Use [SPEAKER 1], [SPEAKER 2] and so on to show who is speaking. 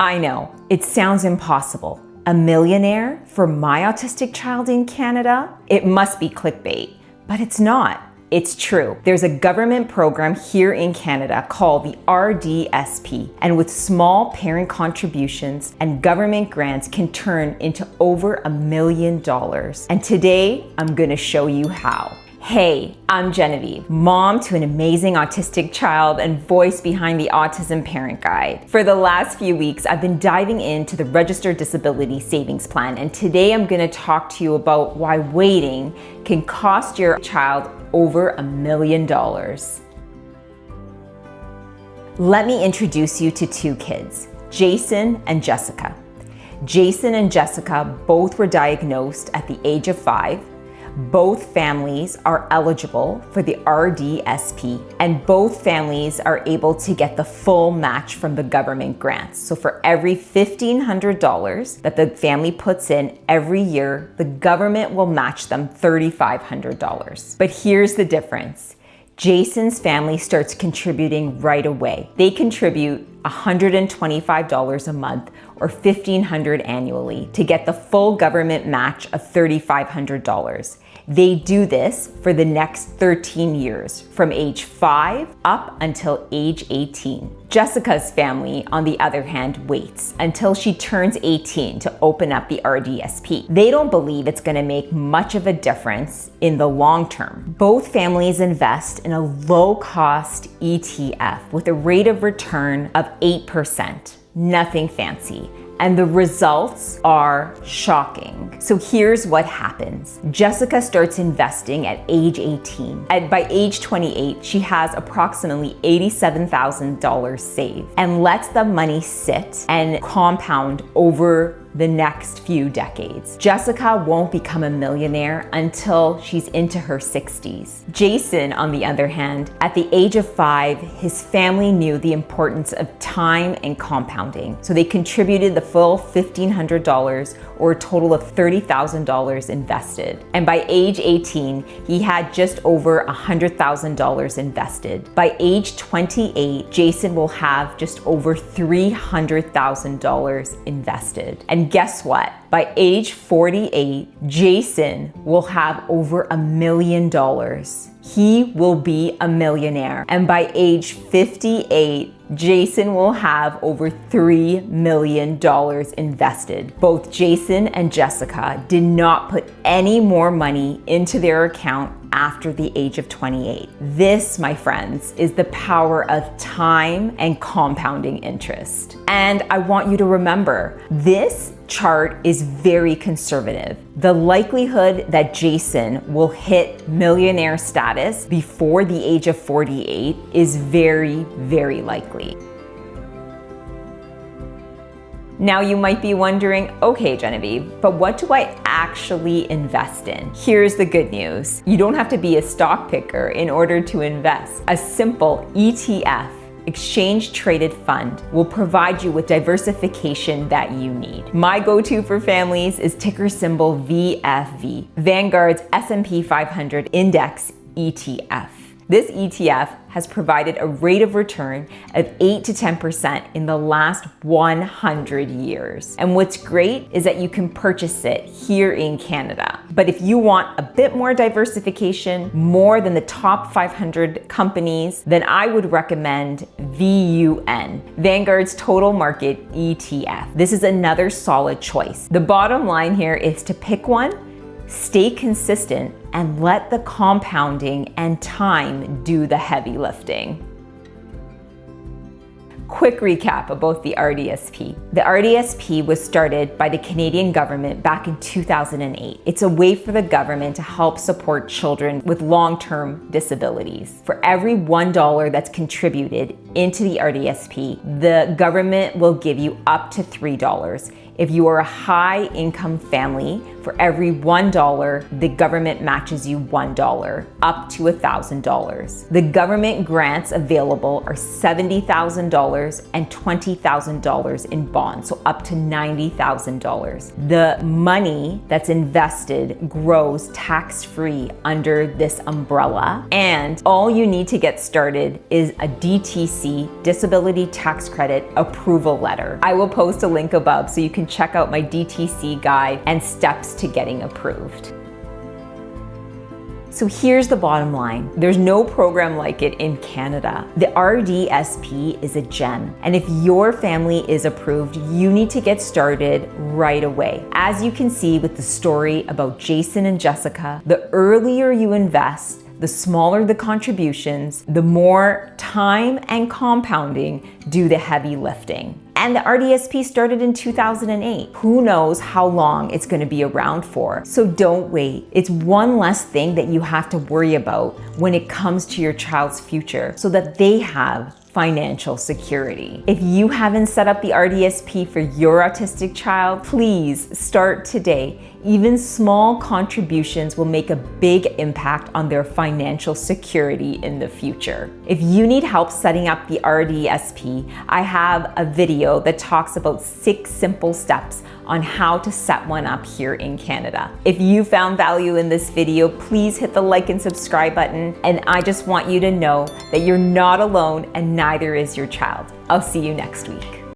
[SPEAKER 1] I know, it sounds impossible. A millionaire for my autistic child in Canada? It must be clickbait, but it's not. It's true. There's a government program here in Canada called the RDSP, and with small parent contributions and government grants can turn into over $1 million. And today, I'm gonna show you how. Hey, I'm Genevieve, mom to an amazing autistic child and voice behind the Autism Parent Guide. For the last few weeks, I've been diving into the Registered Disability Savings Plan, and today I'm going to talk to you about why waiting can cost your child over $1 million. Let me introduce you to two kids, Jason and Jessica. Jason and Jessica both were diagnosed at the age of 5. Both families are eligible for the RDSP, and both families are able to get the full match from the government grants. So for every $1,500 that the family puts in every year, the government will match them $3,500. But here's the difference. Jason's family starts contributing right away. They contribute $125 a month or $1,500 annually to get the full government match of $3,500. They do this for the next 13 years, from age 5 up until age 18. Jessica's family, on the other hand, waits until she turns 18 to open up the RDSP. They don't believe it's going to make much of a difference in the long term. Both families invest in a low-cost ETF with a rate of return of 8%. Nothing fancy. And the results are shocking. So here's what happens. Jessica starts investing at age 18. And by age 28, she has approximately $87,000 saved and lets the money sit and compound over the next few decades. Jessica won't become a millionaire until she's into her 60s. Jason, on the other hand, at the age of 5, his family knew the importance of time and compounding. So they contributed the full $1,500 or a total of $30,000 invested. And by age 18, he had just over $100,000 invested. By age 28, Jason will have just over $300,000 invested. And guess what? By age 48, Jason will have over $1 million. He will be a millionaire. And by age 58, Jason will have over $3 million invested. Both Jason and Jessica did not put any more money into their account after the age of 28. This, my friends, is the power of time and compounding interest. And I want you to remember, this chart is very conservative. The likelihood that Jason will hit millionaire status before the age of 48 is very, very likely. Now you might be wondering, okay, Genevieve, but what do I actually invest in? Here's the good news. You don't have to be a stock picker in order to invest. A simple ETF, exchange traded fund, will provide you with diversification that you need. My go-to for families is ticker symbol VFV, Vanguard's S&P 500 Index ETF. This ETF has provided a rate of return of 8 to 10% in the last 100 years. And what's great is that you can purchase it here in Canada. But if you want a bit more diversification, more than the top 500 companies, then I would recommend VUN, Vanguard's Total Market ETF. This is another solid choice. The bottom line here is to pick one, stay consistent, and let the compounding and time do the heavy lifting. Quick recap about the RDSP. The RDSP was started by the Canadian government back in 2008. It's a way for the government to help support children with long-term disabilities. For every $1 that's contributed into the RDSP, the government will give you up to $3 If you are a high income family, for every $1, the government matches you $1, up to $1,000. The government grants available are $70,000 and $20,000 in bonds, so up to $90,000. The money that's invested grows tax-free under this umbrella, and all you need to get started is a DTC, Disability Tax Credit Approval Letter. I will post a link above so you can check out my DTC guide and steps to getting approved. So here's the bottom line. There's no program like it in Canada. The RDSP is a gem. And if your family is approved, you need to get started right away. As you can see with the story about Jason and Jessica, the earlier you invest, the smaller the contributions, the more time and compounding do the heavy lifting. And the RDSP started in 2008. Who knows how long it's going to be around for? So don't wait. It's one less thing that you have to worry about when it comes to your child's future, so that they have financial security. If you haven't set up the RDSP for your autistic child, please start today. Even small contributions will make a big impact on their financial security in the future. If you need help setting up the RDSP, I have a video that talks about 6 simple steps on how to set one up here in Canada. If you found value in this video, please hit the like and subscribe button. And I just want you to know that you're not alone, and neither is your child. I'll see you next week.